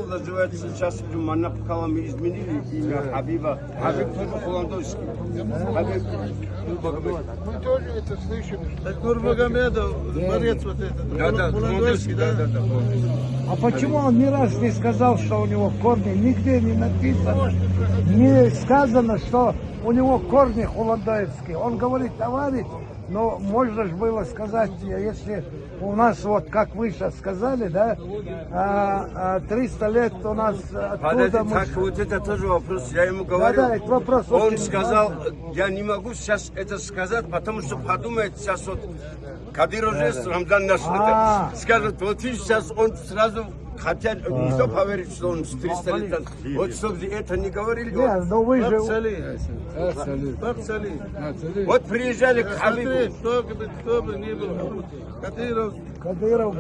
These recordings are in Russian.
Павел называется сейчас, Манна Пхалами изменили имя Хабиба. Хабиб тоже Холандовский. Хабиб Нурмагомедов. Мы тоже это слышали. Так Нурмагомедов, борец вот этот. Да, Холандовский, да? А почему он ни разу не сказал, что у него корни? Нигде не написано, не сказано, что у него корни холандоевские. Он говорит, товарищ, но можно же было сказать, если у нас, вот как вы сейчас сказали, да, 300 лет у нас оттуда... Так, вот это тоже вопрос, я ему говорю. Да, это вопрос Он очень сказал, важный. я не могу сейчас это сказать, потому что подумает сейчас вот Кадыров же Рамзан наш скажет, вот видишь, сейчас он сразу, хотя никто поверит, что он 300 лет, вот чтобы это не говорили. Нет, но вы же... Бабцали. Вот приезжали к Хабибу. Кто бы ни был, Кадыров,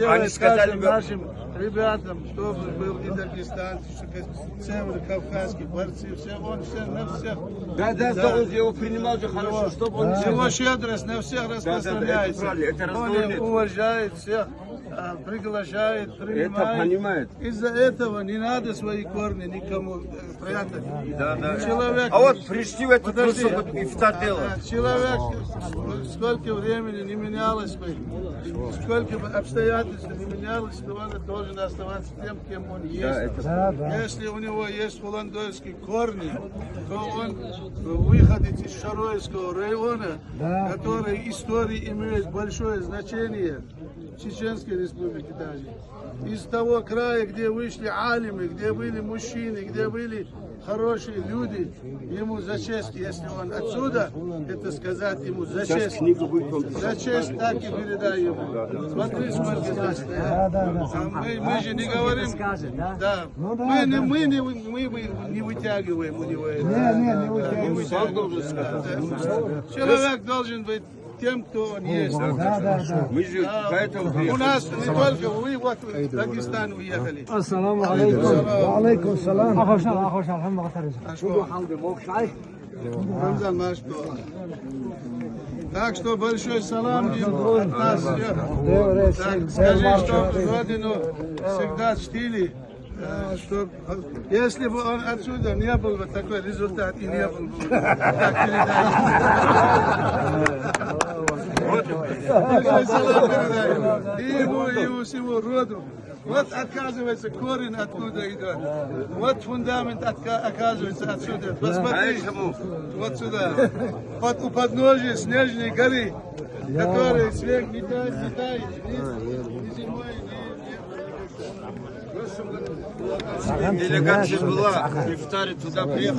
Они сказали бы, нашим ребятам, чтобы был и дагестанцы, северо-кавказские борцы, все, он все, на всех. Да, он его принимал же хорошо, чтобы он... Его щедрость на всех распространяется. это Он разговор. уважает всех, приглашает, принимает. Это понимает. Из-за этого не надо свои корни никому прятать. Да. Человек, А вот пришли в эту Подожди. тусу и делать. Человек, сколько времени не менялось бы, сколько бы обстоятельств не менялось, то он должен оставаться тем, кем он есть. Если у него есть холандойские корни, то он выходит из Шаройского района, который истории имеет большое значение в Чеченской республике даже. Из того края, где вышли алимы, где были мужчины, где были хорошие люди, ему за честь, если он отсюда, это сказать ему за честь. За честь так и передай ему. Смотри, сколько здесь стоят. Мы же не говорим, мы не вытягиваем у него это. Не вытягиваем. Человек должен быть тем, кто он есть. Мы же поэтому У нас не только вы, вот в Дагестан уехали. Ассаламу алейкум. Алейкум салам. Рамзан наш. Так что большой салам им от нас всех. Так, скажи, что родину всегда чтили. Что, если бы он отсюда не был бы такой результат и не был бы так передаем. И ему всему роду. Вот оказывается корень откуда идет. Вот фундамент оказывается отсюда. Посмотри, вот сюда. У подножия снежной горы, который снег не тает ни зимой, делегация была, Ифтари туда приехали.